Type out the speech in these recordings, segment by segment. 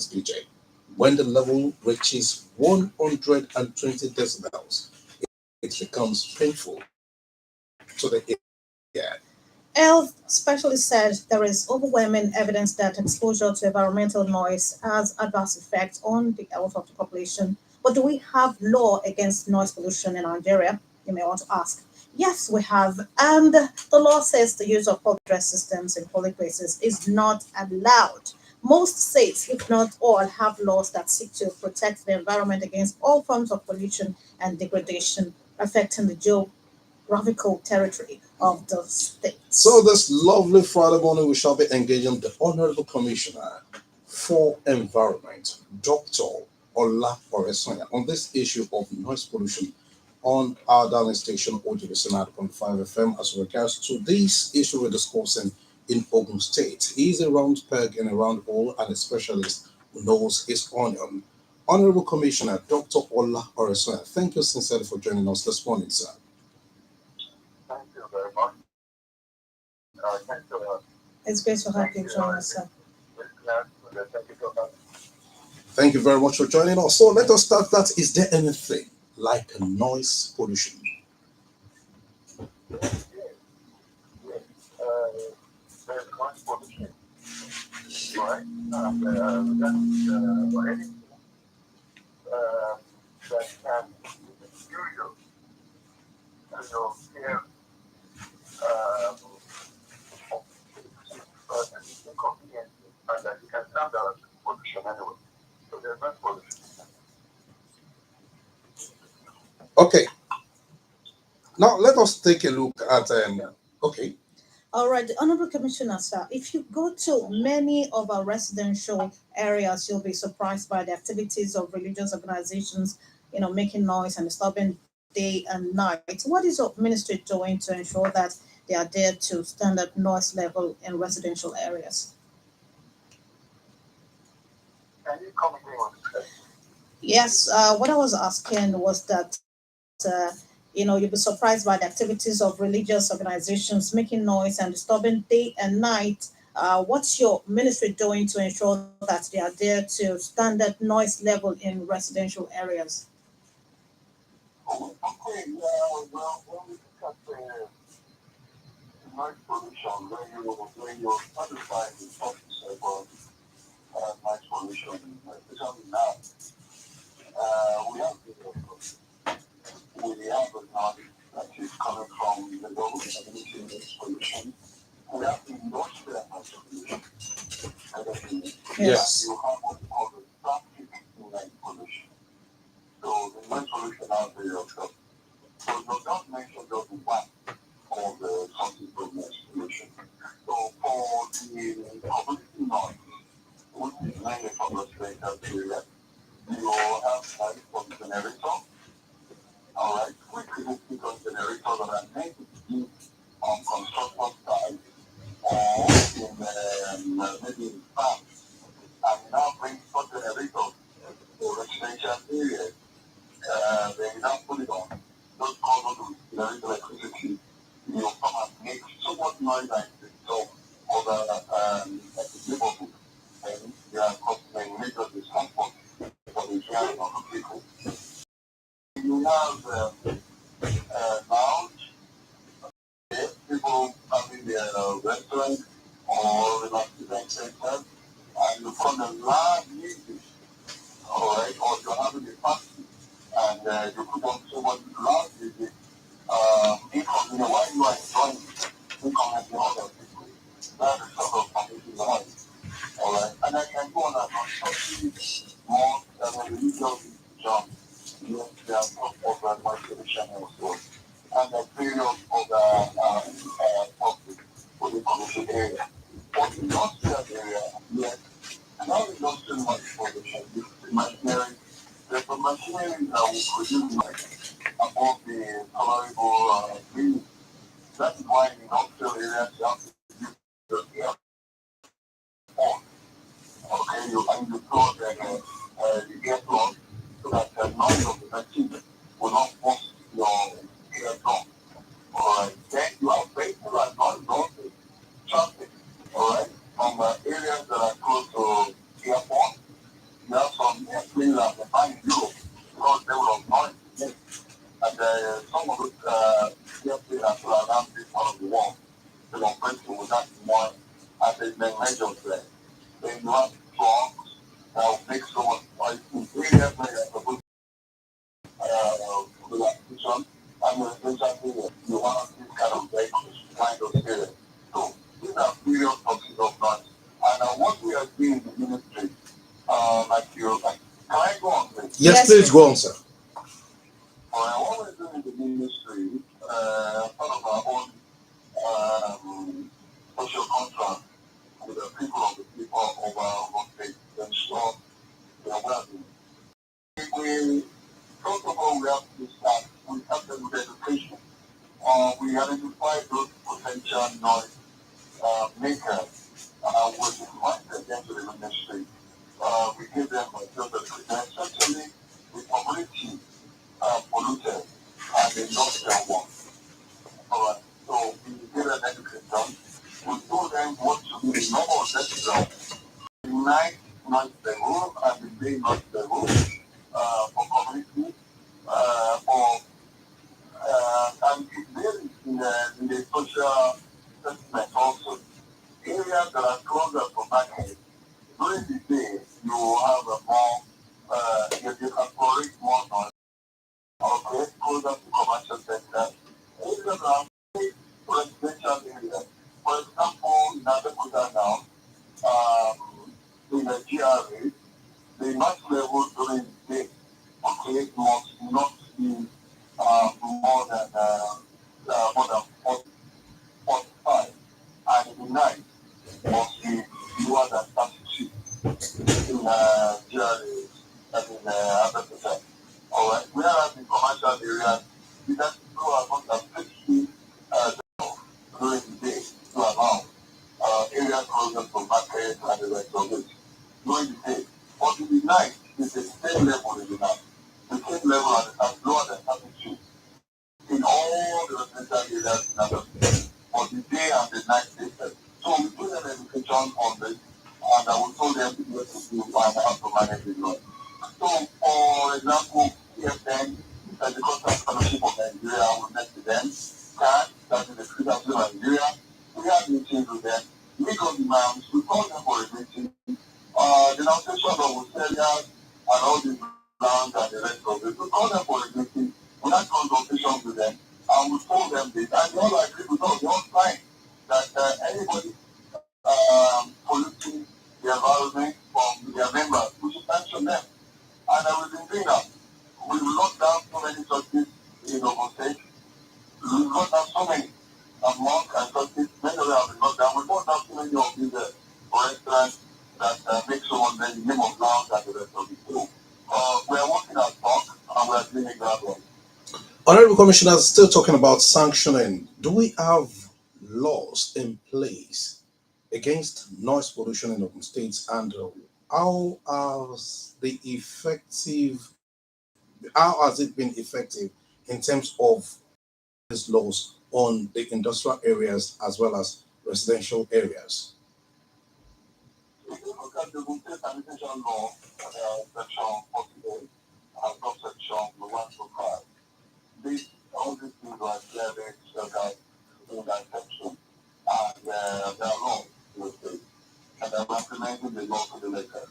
BJ. When the level reaches 120 decibels, it becomes painful to the ear. Health specialists said there is overwhelming evidence that exposure to environmental noise has adverse effects on the health of the population. But do we have law against noise pollution in Nigeria? You may want to ask. Yes, we have. And the law says the use of public address systems in public places is not allowed. Most states, if not all, have laws that seek to protect the environment against all forms of pollution and degradation affecting the geographical territory of the state. So this lovely Friday morning, we shall be engaging the Honorable Commissioner for Environment, Dr. Ola Oresonya, on this issue of noise pollution on our darling station, OGBC 9.5 FM, as regards to this issue we're discussing in Ogun State. He's a round peg in a round hole and a specialist who knows his onion. Honorable Commissioner Dr. Ola Oresonya, thank you sincerely for joining us this morning, sir. Thank you very much. Thank you. It's great to have you join us, sir. Thank you very much for joining us. So let us start that. Is there anything like a noise pollution? Yes. There's noise pollution, right? And that's for anything that can injure you and your care inconvenience, and that you can stand out pollution anyway. So there's noise pollution. Okay. Now let us take a look at okay. All right, the Honorable Commissioner, sir, if you go to many of our residential areas, you'll be surprised by the activities of religious organizations, making noise and disturbing day and night. What is your ministry doing to ensure that they adhere to standard noise level in residential areas? Can you come again on this? Yes, what I was asking was that, you'll be surprised by the activities of religious organizations making noise and disturbing day and night. What's your ministry doing to ensure that they adhere to standard noise level in residential areas? Okay, well, when we look at noise pollution, when you're satisfied with topics about noise pollution, especially now, we have a knowledge that is coming from the global community noise pollution. We have the industrial noise pollution. Yes. You have what we call the traffic noise pollution. So the noise pollution out there yourself. So you don't mention just one of the sources of noise pollution. So for the publicity noise, which is mainly from the residential area, you have for the generator. All right, which is because generators that are meant to be used on construction sites or in maybe in farms, and now bring such generators to residential areas. They now put it on. Those cause to generate electricity. You come and make so much noise that it so other neighborhood, and they are causing major discomfort for the hearing of the people. You have lounge, people having their restaurant or relaxation center, and you call them loud music, all right, or you're having a party, and you put on so much loud music, inconvenient while you are enjoying it, inconvenient other people. That's the sort of community noise, all right, and I can go on and on, something more than a religious jump. Yes, there are some other motivation also, and the period of the for the commercial area. For the industrial area, yes, now we don't too much pollution. The machinery, there's a machinery that will produce noise above the tolerable limit. That is why in industrial areas you have to use the air on. Okay, you plug the air plug so that the noise of the machine will not force your ear drum. Alright, then you have vehicle and non-traffic, alright, from areas that are close to airport, Finland, they find Europe, because they will anoint it. And some of those airplanes are around this part of the world. They don't bring to that more as they make measures there. Then you have trucks that will make so much noise. Three airplanes are supposed to the acquisition. And essentially, you have this kind of vehicles flying those areas. So these are serious topics of noise. And what we are doing in the ministry, like can I go on, please? Yes, please go on, sir. What we're doing in the ministry, part of our own social contract with the people of the people of our state to ensure their well-being. We, first of all, we have to start. We start with education. We identify those potential noise makers. We invite them to the ministry. We give them a job essentially the community polluted and the industrial one. All right. So we give them education. We told them what to do. The normal industrial. The night not the rule and the day not the rule for community for and it varies in the social sentiment also. Areas that are closer to market during the day you have a more you can tolerate more noise. Okay, closer to commercial sector. Areas that are residential areas. For example, in Abeokuta now, in the GRA, the noise level during the day, okay, must not be more than 40, 45, and in the night must be lower than 32 in GRA and in Abeokuta. All right, whereas in commercial areas, you can go about 50 during the day to allow areas closer to market and the rest of it during the day. But in the night, it's the same level in the night. The same level as lower than 32 in all the residential areas in Abeokuta. For the day and the night basis. So we do them education on this, and I will told them what to do and how to manage it. So, for example, PFN, the Coastal Fellowship of Nigeria, we met with them. CAN, that is the Street of Nigeria, we had meetings with them. We got demands, we called them for a meeting. The notation of Australia and all these lands and the rest of it, we called them for a meeting. We had consultations with them, and we told them this, and they all agreed with us, they all signed that anybody polluting the environment from their members, we should sanction them. And we've been doing that. We've locked down so many churches in Ogun State. We've locked down so many mosques and churches. Many of them have been locked down. We've locked down so many of these restaurants that make someone the name of lounge and the rest of it. So we are working our talk and we are doing it that way. Honorable Commissioner, still talking about sanctioning. Do we have laws in place against noise pollution in Ogun States, and how has the effective how has it been effective in terms of these laws on the industrial areas as well as residential areas? If you look at the State Sanitation Law, section 48 and subsection 125, all these things are clearly set out in that section, and they are law to the state, and they are implementing the law to the letter.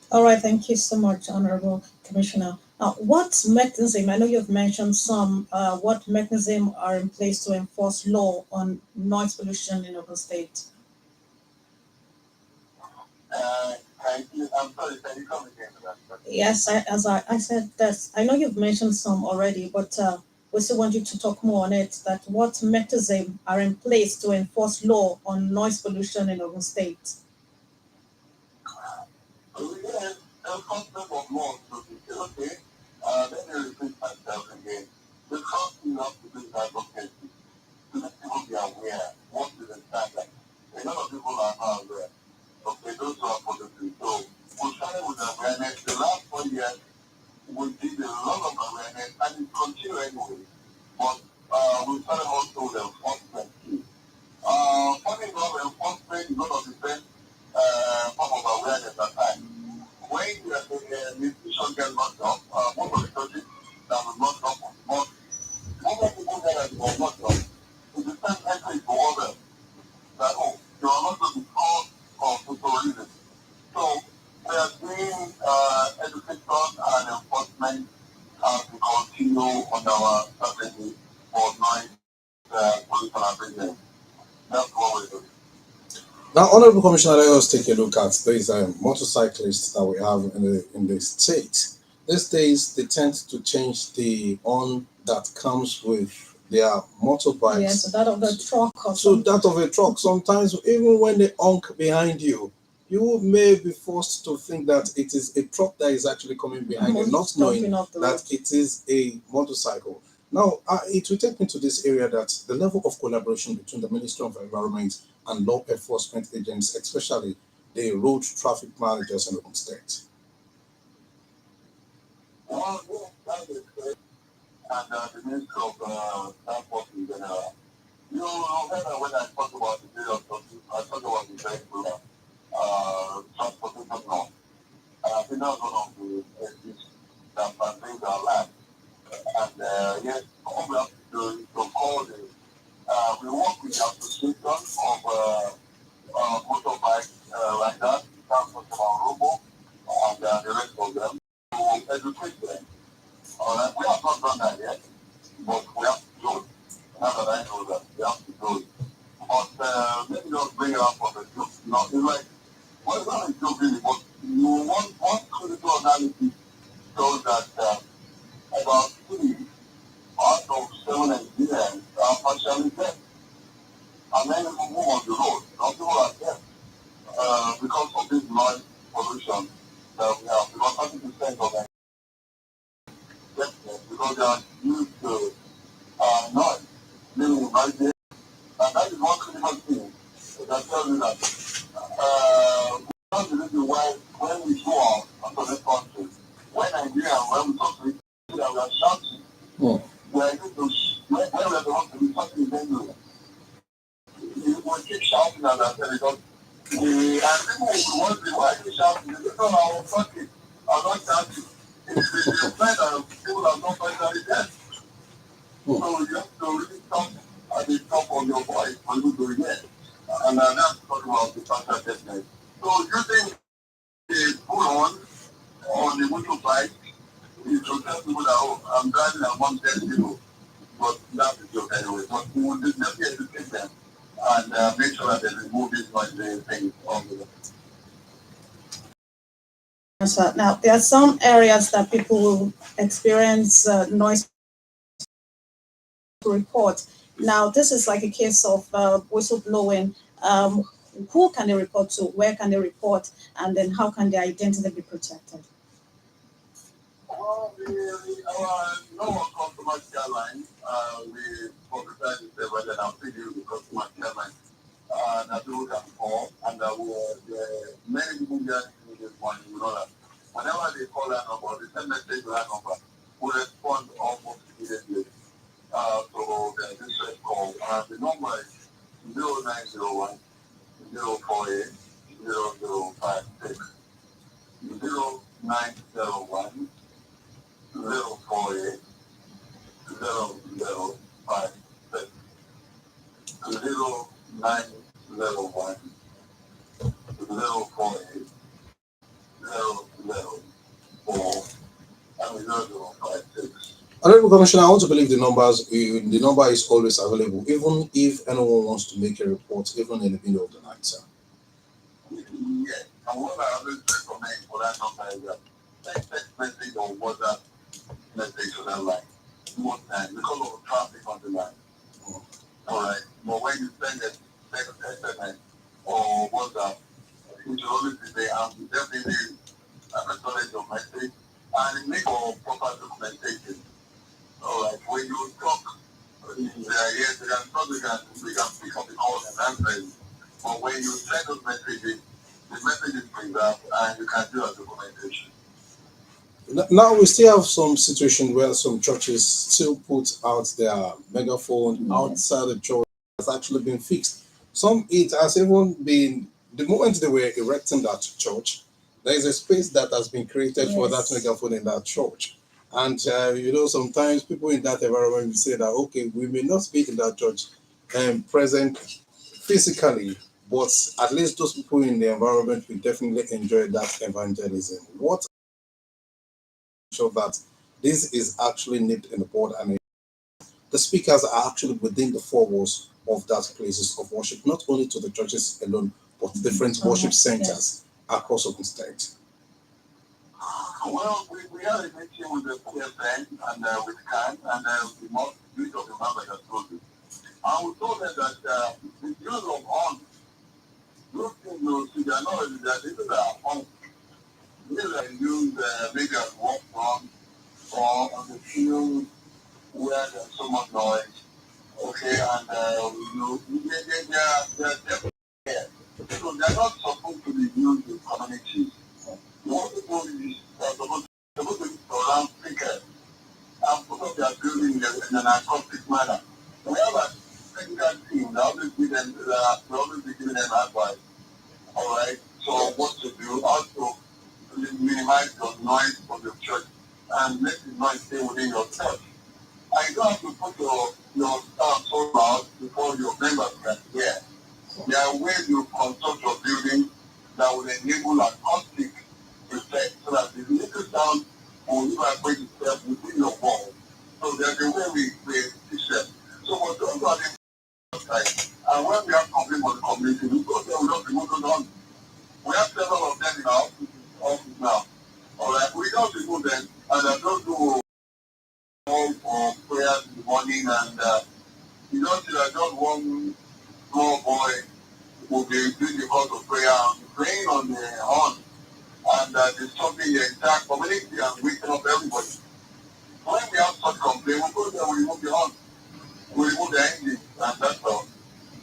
All right, thank you so much, Honorable Commissioner. What mechanism, I know you've mentioned some, what mechanism are in place to enforce law on noise pollution in Ogun State? I'm sorry, can you come again to that question? Yes, I said that, I know you've mentioned some already, but we still want you to talk more on it, that what mechanism are in place to enforce law on noise pollution in Ogun State? Yes, the concept of law to be okay. Let me repeat myself again. The first thing you have to do is advocacy. To let people be aware what is the standard. A lot of people are not aware. Okay, those who are policy. So we started with awareness. The last 4 years, we did a lot of awareness, and it continues anyway. But we started also with enforcement too. Funny enough, enforcement is one of the best form of awareness at times. When you are get locked up. Most of the churches that were locked up, but most of the people that were locked up, it is same message to others that, oh, you are not going to be called for terrorism. So we are doing education and enforcement as we continue on our strategy for noise pollution abatement. That's what we're doing. Now, Honorable Commissioner, let us take a look at these motorcyclists that we have in the state. These days, they tend to change the horn that comes with their motorbikes. Yes, that of the truck or So something. that of a truck. Sometimes, even when they honk behind you, you may be forced to think that it is a truck that is actually coming behind you, not knowing Jumping off the that road. it is a motorcycle. Now, it will take me to this area that the level of collaboration between the Ministry of Environment and law enforcement agents, especially the road traffic managers in the state. Well, yes, that is great. And the Ministry of Transport in general. You remember when I talked about the day of I talked about the vehicle transportation law. I think that was one of the issues that pertains our life. And yes, all we have to do is to call the, we work with the association of motorbike riders, transport of our robo, and the rest of them to educate them. All right, we have not done that yet, but we have to do it. Now that I know that, we have to do it. But let me just bring it up for the joke. You know, it's like, well, it's not a joke really, but you want one critical analysis shows that about 3 out of 7 Nigerians are partially deaf. And many people move on the road. Some people are deaf because of this noise pollution that we have. Because 30% of them are deafness because they are used to noise, living in noisy. And that is one critical thing that tells you that that's the reason why when we go out onto this country, when Nigeria, when we talk to each other, we are shouting. We are able to, when we are the ones to be talking in English, we keep shouting as I said because and people will wonder why are you shouting? They don't know how fucking I'm not shouting. It's a sign that people are not finally dead. So you have to really talk at the top of your voice when you do it. And that's talking about the partial deafness. So using the pull on the motorbike is to tell people that, oh, I'm driving and one dead people. But that's a joke anyway. But we will definitely educate them and make sure that they remove this noisy thing on the So now, there are some areas that people will experience noise report. Now, this is like a case of whistleblowing. Who can they report to? Where can they report? And then how can their identity be protected? Well, our normal customer care line, we publicize it every day. I'll see you the customer care line. That people can call, and many people get this one, you know that. Whenever they call that number, they send message to that number, we respond almost immediately. So there's this call, and the number is 0901 048 0056. 0901 048 0056. 0901 048 0056. Honorable Commissioner, I want to believe the number is always available, even if anyone wants to make a report, even in the middle of the night, sir. Yes, and what I always recommend for that number is that text message or WhatsApp message to that line most times because of the traffic on the line. All right, but when you send a text SMS or WhatsApp, it should always be there and definitely acknowledge your message and make a proper documentation. All right, when you talk, yes, we can pick up the call and answer it. But when you send those messages, the message is preserved and you can do a documentation. Now we still have some situation where some churches still put out their megaphone outside the church. Has actually been fixed. Some it has even been the moment they were erecting that church, there is a space that has been created for that Yes. megaphone in that church. And sometimes people in that environment will say that, okay, we may not be in that church present physically, but at least those people in the environment will definitely enjoy that evangelism. What show that this is actually nipped in the bud, and the speakers are actually within the four walls of that places of worship, not only to the churches alone, but different worship centers Yes. across Ogun State. Well, we had a meeting with the PFN and with CAN and the most use of the member that told you. And we told them that the use of on, those things you see, they are not really that, these are on. These are used maybe at work from or on the field where there's so much noise. Okay, and they are definitely there. So they're not supposed to be used in communities. What people is supposed to be around thinkers and put up their building in an acoustic manner. We have a technical team that always give them, we always be giving them advice. All right. So what to do? Also minimize your noise from your church and let the noise stay within your church. And you don't have to put your sound so loud before your members can hear. There are ways you construct your building that will enable acoustic effect so that the little sound will vibrate itself within your wall. So there's a way we teach them. So for those who are the outside, and when we have complaints for the community, we go there, we don't remove those on. We have several of them in our office now. All right, we don't remove them, and I don't do all for prayers in the morning, and you don't see that just one small boy will be doing the call to prayer and praying on the horn, and disturbing the entire community and waking up everybody. When we have such complaint, we go there, we remove the horn, we remove the engine, and that's all.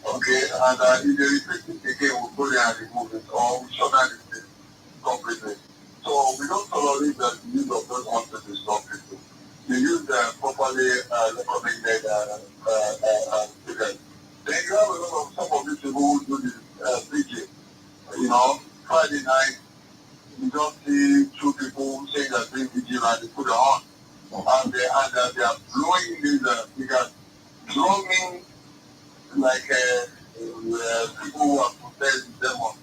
Okay, and if they repeat it again, we'll go there and remove it, or we shut down the thing completely. So we don't tolerate the use of those horns to disturb people. You use properly recommended figures. Then you have a lot of some of these people who do this preaching. Friday night, you don't see two people saying that doing vigil and they put it on. And they are blowing these figures, drumming like people who are possessed with demons,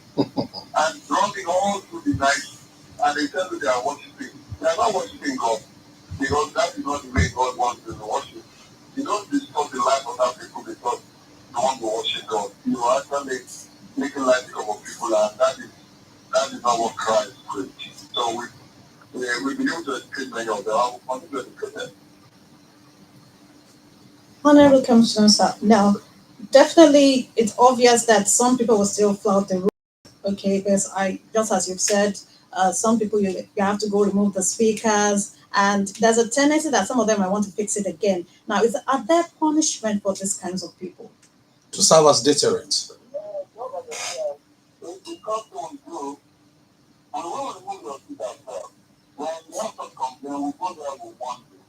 and drumming all through the night. And they tell you they are worshiping. They are not worshiping God, because that is not the way God wants them to worship. You don't disturb the life of other people because you want to worship God. You are actually making life become of people, and that is not what Christ preached. So we been able to educate many of them. I will continue to educate them. Honorable Commissioner, sir. Now, definitely, it's obvious that some people will still flout the rule. Okay, because just as you've said, some people you have to go remove the speakers, and there's a tendency that some of them might want to fix it again. Now, are there punishment for these kinds of people? To serve as deterrent. If the custom do, and we will remove your seat ourselves. When we have to complain, we go there with one thing.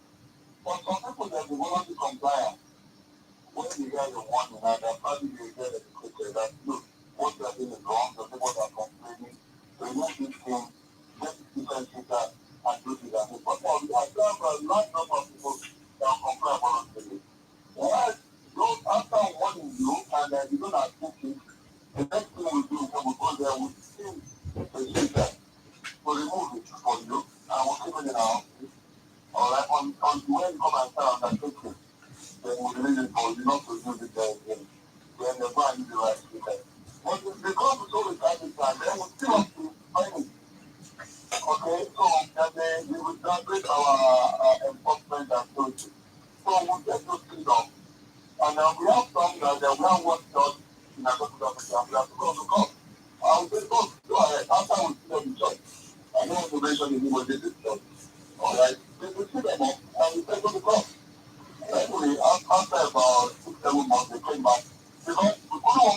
But some people that they want to comply, when you hear the warning, and they're probably you get educated that look, what they're doing is wrong, the people that are complaining, remove this thing, get the different seater, and do this and this. But now, we have a large number of people that comply voluntarily. Whereas those after warning you, and you don't accept it, the next thing we do is we go there with the seater. We remove it for you, and we'll keep it in our office. All right, on when you come and start undertaking, then we'll release it for you not to use it there again. Then they'll go and use the right speaker. But if the God is always at this time, then we'll still have to find it. Okay, so and then we will downgrade our enforcement activity. So we'll get those things done. And we have some that we have worked out in a couple of and we have to go to court. I will say, go ahead. After we see them in church, I don't want to mention anybody did this church. All right, we will see them up and we take them to court. Anyway, after about 6-7 months, they came back. Because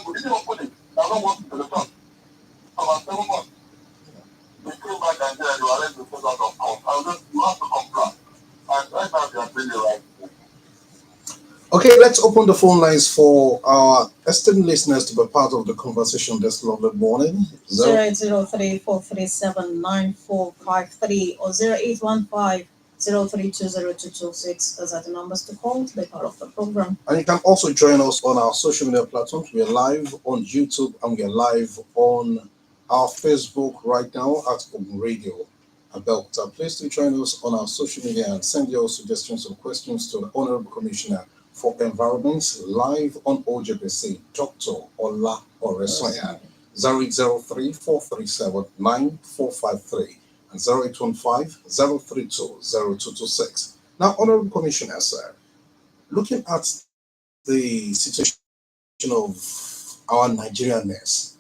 we didn't open it. They are not working to the church. For about 7 months. They came back and said you are ready to take out of court. I was just, you have to comply. And right now they are doing the right thing. Okay. Okay, let's open the phone lines for our esteemed listeners to be part of the conversation this lovely morning. 0803-437-9453 or 0815-0320226. Those are the numbers to call to be part of the program. And you can also join us on our social media platforms. We are live on YouTube and we are live on our Facebook right now at Open Radio. About please do join us on our social media and send your suggestions or questions to the Honorable Commissioner for Environment live on OJBC, Dr. Ola Oresoya, 0803-437-9453 and 0815-032-0226. Now, Honorable Commissioner, sir, looking at the situation of our Nigerianness,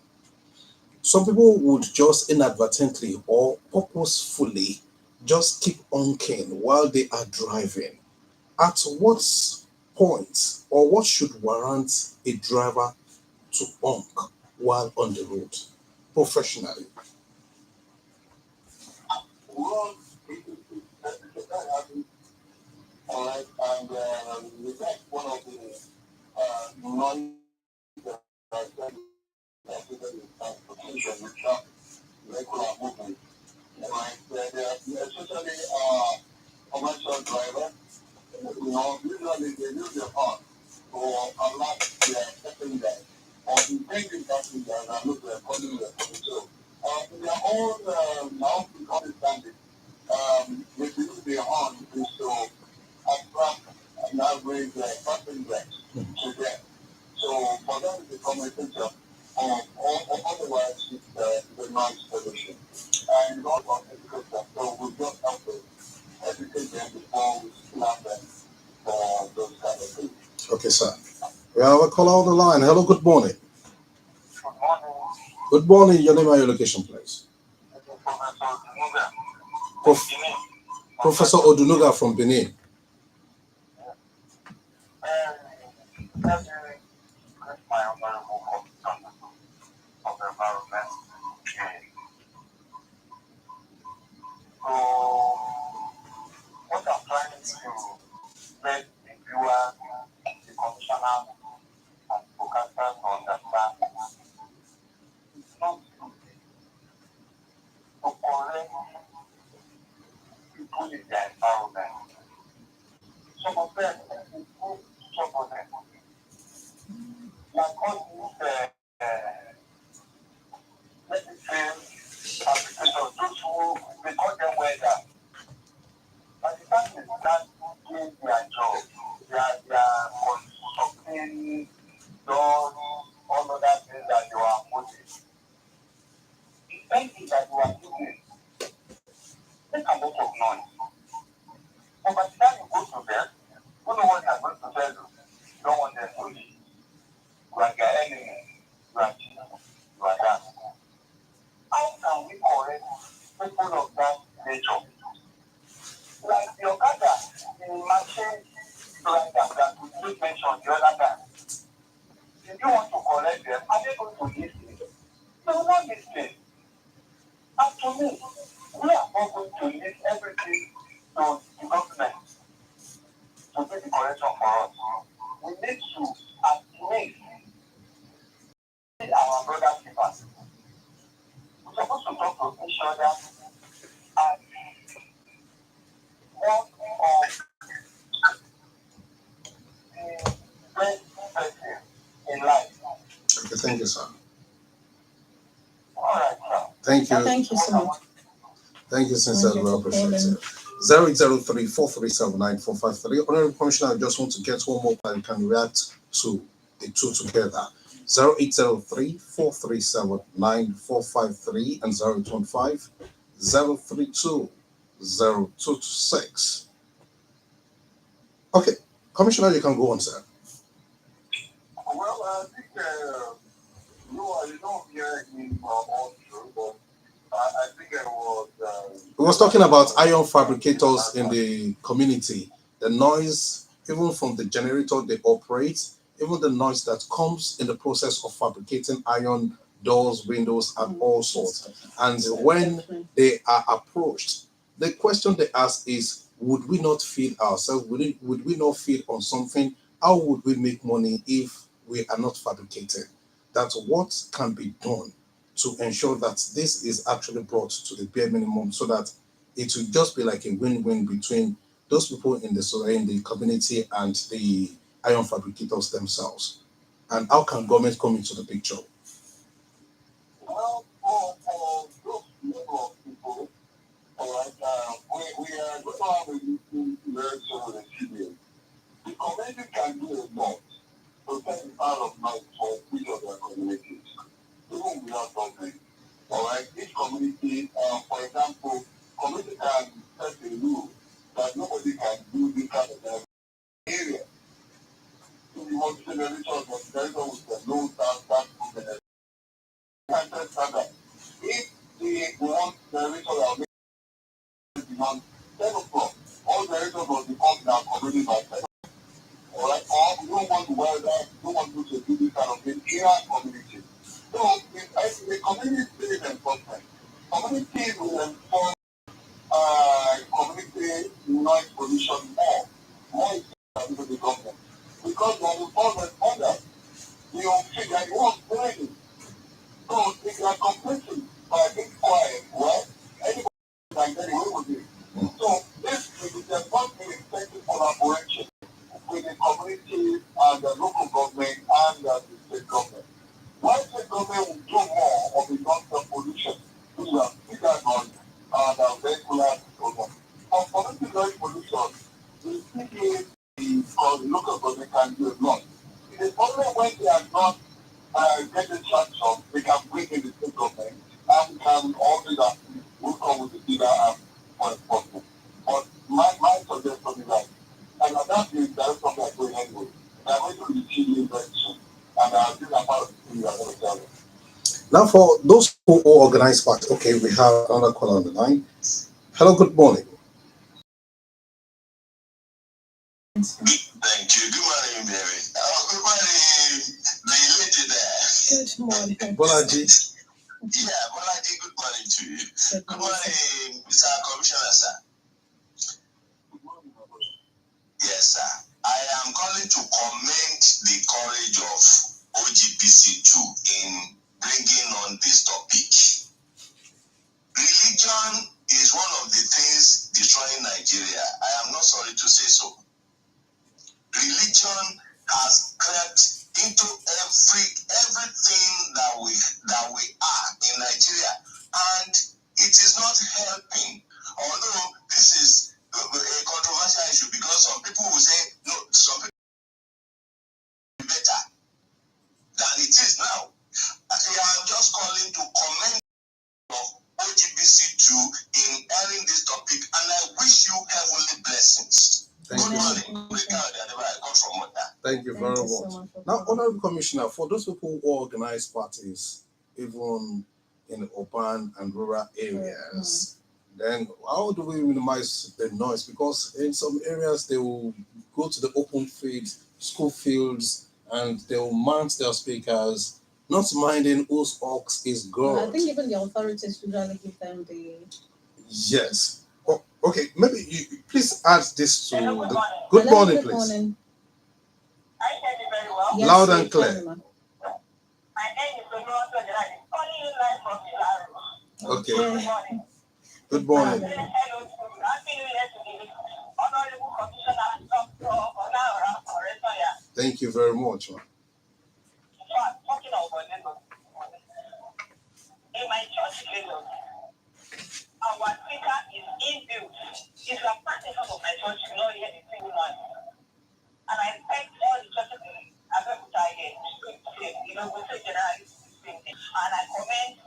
some people would just inadvertently or purposefully just keep honking while they are driving. At what point or what should warrant a driver to honk while on the road professionally? Well, that happens, all right, and that's one of the noise that transportation with traffic, regular movement, right? Especially commercial drivers, usually they use their horn to alert their passengers or intending passengers and look their calling their coming. So, in their own understanding, they use their horn is to attract an average passenger to them. So, for them, it's a conversation. Or otherwise, it's the noise pollution. And it's all about education. So, we just have to educate them before we slap them for those kind of things. Okay, sir. We have a caller on the line. Hello, good morning. Good morning, Good morning. Your name and your location, please. Professor Muga. Prof- Professor Odunuga from Benin. Let me greet my honorable commission of environment. So, what I'm trying to let the viewer, the commissioner, and forecasters understand is not to correct people in their environment. Some of them, people, some of them, like all these, let me say, applications, those who, we call them weather. By the time they start doing their job, they are constructing doors, all other things that you are putting. The same thing that you are doing, make a lot of noise. But by the time you go to them, you know what they are going to tell you. You don't want them to leave. You are their enemy. You are this. You are that. How can we correct people of that nature? Like the Okada, the machine driver that we just mentioned the other time. If you want to correct them, are they going to listen? They will not listen. And to me, we are not going to leave everything to the government to do the correction for us. We need to at least see our brother keepers. We're supposed to talk to each other and one of the best person in life. Okay, thank you, sir. All right, sir. Thank you. Thank you so much. Thank you, sincerely. Well appreciated. 0803-437-9453. Honorable Commissioner, I just want to get one more and can react to the two together. 0803-437-9453 and 0815-032-0226. Okay, Commissioner, you can go on, sir. Well, I think you don't hear him all through, but I think I was. We was talking about iron fabricators in the community, the noise, even from the generator they operate, even the noise that comes in the process of fabricating iron doors, windows, and all sorts. And when they are approached, the question they ask is, would we not feed ourselves? Would we not feed on something how would we make money if we are not fabricating? That's what can be done to ensure that this is actually brought to the bare minimum so that it will just be like a win-win between those people in the community and the iron fabricators themselves. And how can government come into the picture? Well, for those level of people, all right, we are going to have a meeting very soon with the CBA. The community can do a lot to take part of night for each of their communities, even without government. All right, each community, for example, community can set a rule that nobody can do this kind of area. So you want to say the region of the territory with the low that movement. And that if they want the region of beyond 10 o'clock, all the regions of the company are community by 10. All right, or we don't want to wear that, we don't want to do this kind of thing in our community. So, if the community is enforcement, community will enforce community noise pollution more than the government. Because when you fall on that, you figure you won't do anything. So if you are complaining by being quiet, well, anybody can get away with it. So this is the first effective collaboration with the community and the local government and the state government. Why state government will do more of the long-term pollution, which are bigger on the regular program. For community noise pollution, the CPA, or the local government can do a lot. It is only when they are not getting traction, we can bring in the state government and we can all do that. We'll come with the bigger for possible. But my suggestion is that, and that is that's something I'm going anyway. They are going to be changing very soon. And this is a part of the thing we are going to tell them. Now, for those who organize parties, okay, we have another caller on the line. Hello, good morning. Thank you. Good morning, Mary. Good morning, the lady there. Good morning. Bolaji. Yeah, Bolaji, good morning to you. Good morning, Mr. Commissioner, sir. Good morning, my brother. Yes, sir. I am calling to commend the courage of OGPC2 in bringing on this topic. Religion is one of the things destroying Nigeria. I am not sorry to say so. Religion has crept into everything that we are in Nigeria, and it is not helping. Although this is a controversial issue because some people will say no, some people are better than it is now. I am just calling to commend of OGBC2 in airing this topic, and I wish you heavenly blessings. Thank Good you. morning. Thank you very Thank you so much. much for Now, calling. Honorable Commissioner, for those people who organize parties, even in urban and rural areas, then how do we minimize the noise? Because in some areas they will go to the open field, school fields, and they will mount their speakers, not minding whose ox is I God. think even the authorities usually give them the. Yes. Oh, okay, maybe you please add this to Hello, good the. morning. Good Hello, morning, good please. morning. I hear you very well. Yes, Loud sir, and clear. fine, ma'am. My name is Babalola. I'm calling you live from Chilaro. Okay. Good morning. Good morning. Say hello to Happy New Year to the Honorable Commissioner Dr. Olaora Oretoya. Thank you very much, man. So I'm talking about Lagos. In my church in Lagos, our speaker is inbuilt. If you are practicing of my church, you know hear the single noise. And I thank all the churches in Abeokuta here, we say generally the same thing. And I commend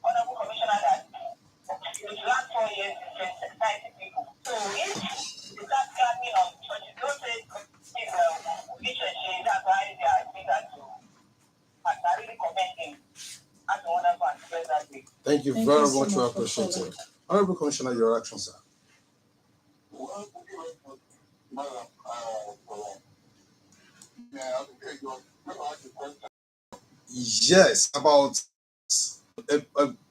Honorable Commissioner that in the last 4 years he's been sensitizing people. So if you start coming on churches, don't say which church that's why they are saying that too. But I really commend him as a wonderful and pleasant day. Thank you Thank very you so much. We much for appreciate calling. it. Honorable Commissioner, your action, sir. Well, thank you very much, Madam. Yeah, I think you're going to ask the question. Yes, about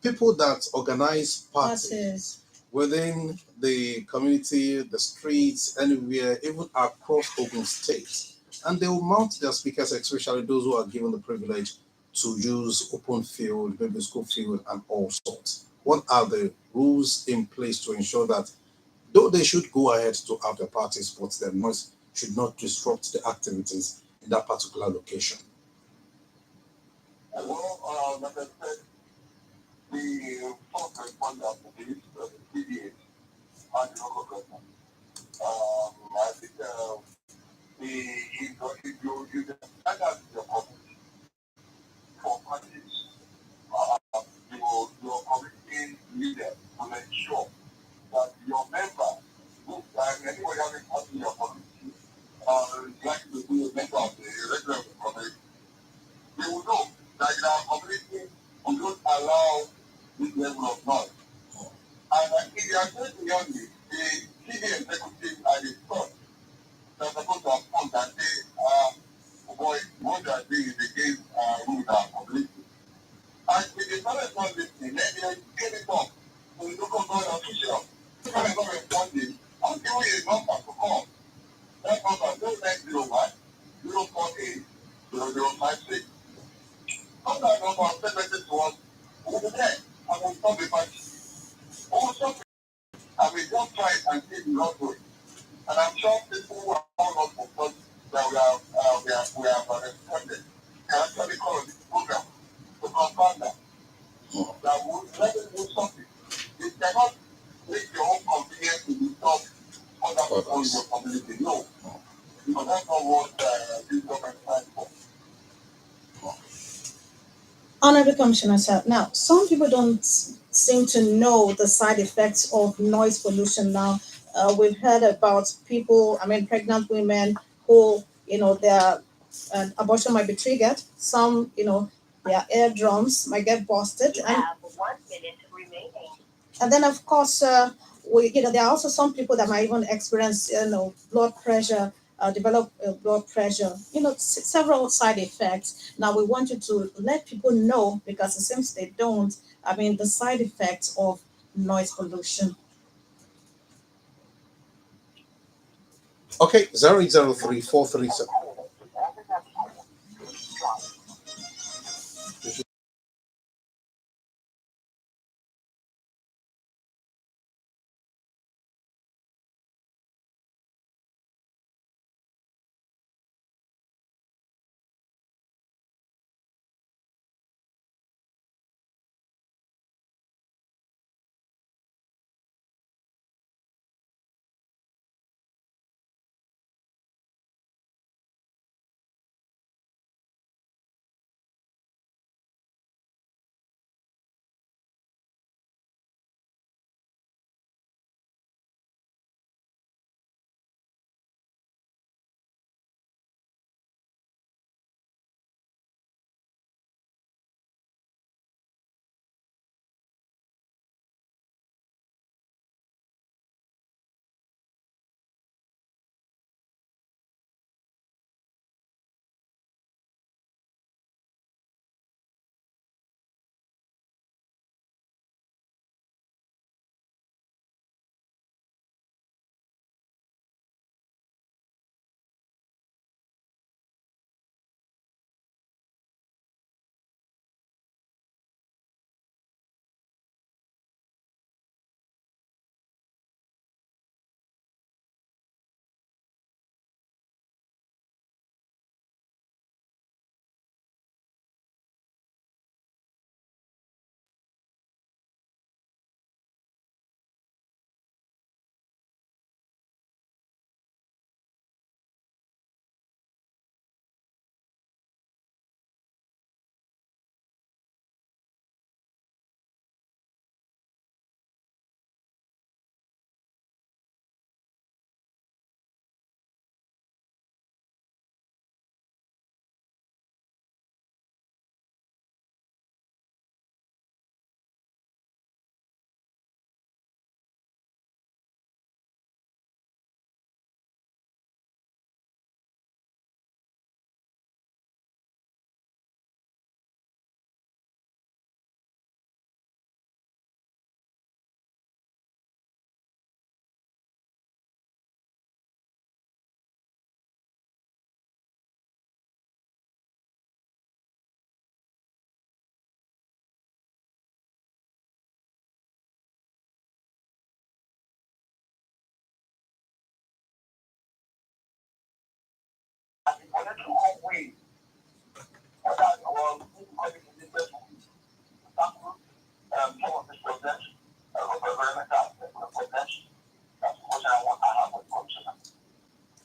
people that organize parties Parties. within the community, the streets, anywhere, even across Ogun State. and they will mount their speakers, especially those who are given the privilege to use open field, maybe school field, and all sorts. What are the rules in place to ensure that though they should go ahead to have their parties, but their noise should not disrupt the activities in that particular location? Well, like I said, the first responder to this, the PDA, and the local government. I think the if you stand out your community for parties, your community leader will ensure that your member, who anybody having party in your community, is likely to be a member of the regular community. They will know that in our community we don't allow this level of noise. And if you are going beyond it, the city executive and the court they're supposed to appoint and say, oh boy, what they are doing is against rules and community. And if the parents not listening, then they get it up to the local government official. The parents not responding, I'll give you a number to call. That number is 0901 048 0056. Call that number and send message to us. We'll be there and we'll stop the party. We'll stop it. And we just try it and see the not doing. And I'm sure people who are all up for us that we have responded can actually call this program to confirm that would let them do something. You cannot make your own convenience to disturb other people in your community. No. Because that's not what this government stands for. Honorable Commissioner, sir. Now, some people don't seem to know the side effects of noise pollution. Now, we've heard about people, I mean, pregnant women who, their abortion might be triggered. Some, their eardrums might get busted. And 1 minute remaining. And then, of course, there are also some people that might even experience, blood pressure, develop blood pressure, several side effects. Now, we want you to let people know because it seems they don't. I mean, the side effects of noise pollution. Okay, 0803437. don't win. And that's our some of these projects,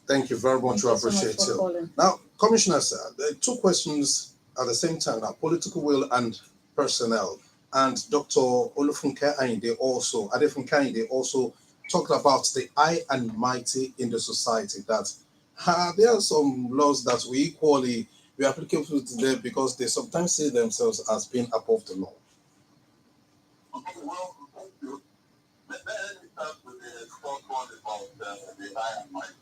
Thank you very much. Thank We you so much appreciate for you. calling. Now, Commissioner, sir, there are two questions at the same time now: political will and personnel. And Dr. Olufunke Ayinde also, Adefunke Ayinde also talked about the high and mighty in the society. That there are some laws that we applicable to them because they sometimes see themselves as being above the law. Okay, well, thank you. Let me start with the first one about the high and mighty.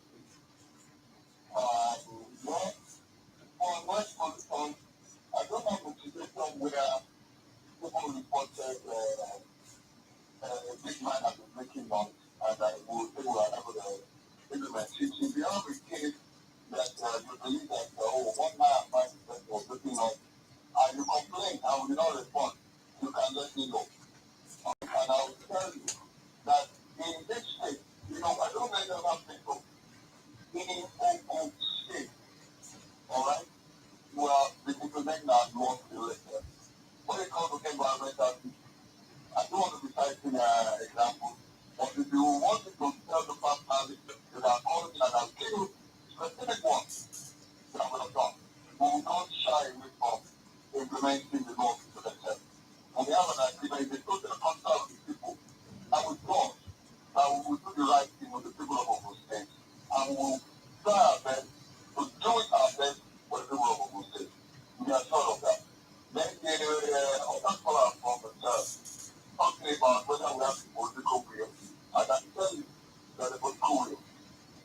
Well, for my position, I don't have a situation where people reported a big man has been making noise and that people are able to implement it. If you have a case that you believe that, one man and five percent was making noise, and you complain and will not respond, you can let me know. And I will tell you that in this state, I don't know about people in Ogun State, all right, where the people make now laws elected. When it comes to environmental issues, I don't want to be citing examples, but if you want me to tell the fact that are calling and I'll give you specific ones that I would have done, we will not shy away from implementing the laws to themselves. And we have an agreement, if they go to the concert with people, and with God, that we will do the right thing with the people of Ogun State, and we will try our best to do it our best for the people of Ogun State. We are sure of that. Then the other caller from the church, talking about whether we have the political will, I can tell you that the political will,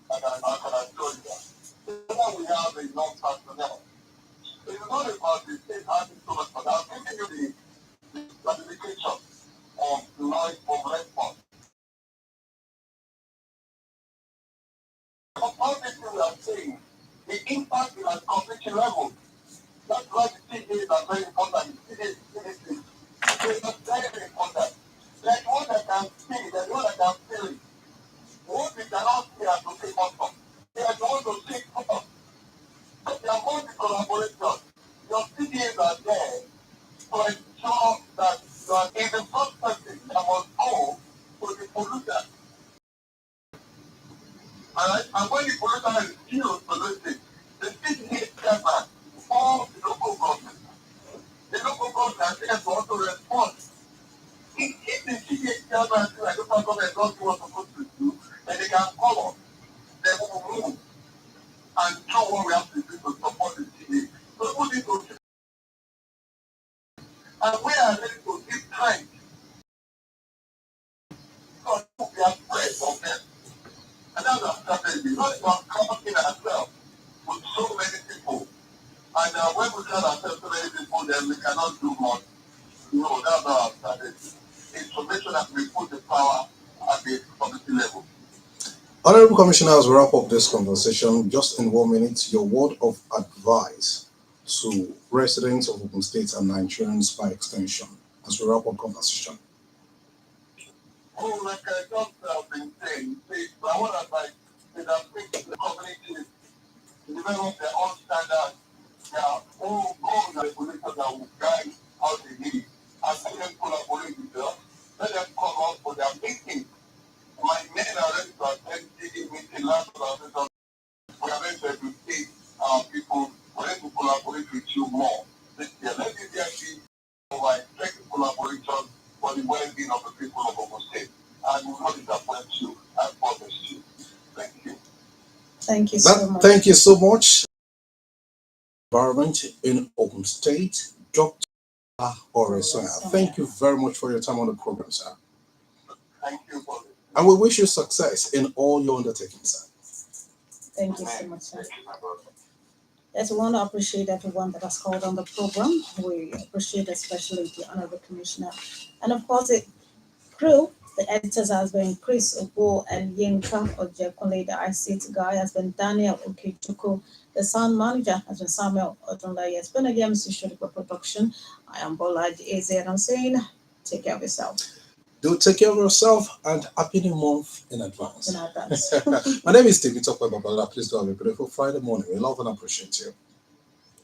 and I can assure you that. Whether we have enough personnel, it is not about the state having so much, but I'm giving you the classification of life of response. All this we are saying, the impact is at community level. That's why the CDs are very important. The CDs are very important. There's one that can see, there's one that can feel it. What we cannot see as to take us from. They are the ones to take us. But they are going to collaboration. Your CDs are there to ensure that you are in the first person that must go to the polluter. Alright? And when the polluter is killed polluting, the CDs chairman or the local government. The local government has to also respond. If the CDs chairman feel like local government don't do what they're supposed to do, then they can call us. Then we will move and do what we have to do to support the CDs. So we need to, and we are ready to give time. So we are afraid of them. And that's our strategy. Not about coming ourselves with so many people. And when we tell ourselves so many people, then we cannot do much. No, that's not our strategy. It's to make sure that we put the power at the community level. Honorable Commissioner, as we wrap up this conversation, just in 1 minute, your word of advice to residents of Ogun State and Nigerians by extension, as we wrap up conversation. Oh, like I just been saying, I want to advise is that the communities develop their own standards, their own goals and regulations that will guide how they live. And let them collaborate with them. Let them come out for their meetings. My men are ready to attend the meeting last conversation. We are ready to educate our people. We are ready to collaborate with you more. This year, let me be over effective collaboration for the well-being of the people of Ogun State. And we will not disappoint you. I promise you. Thank you. Thank you so much. Thank you so much. Environment in Ogun State, Dr. Oresoya. Thank you very much for your time on the program, sir. Thank you for this. And we wish you success in all your undertakings, sir. Thank you so much, sir. Yes, we want to appreciate everyone that has called on the program. We appreciate especially the Honorable Commissioner. And of course, the crew, the editors has been Chris Obo and Yinka Ojekunle. The ICT guy has been Daniel Okechukwu. The sound manager has been Samuel Odunlaye. It's been a MC Shodipo production. I am Bolaji AZ and I'm saying, take care of yourself. Do take care of yourself and happy new month in advance. In advance. My name is Temitope Babalola. Please do have a beautiful Friday morning. We love and appreciate you.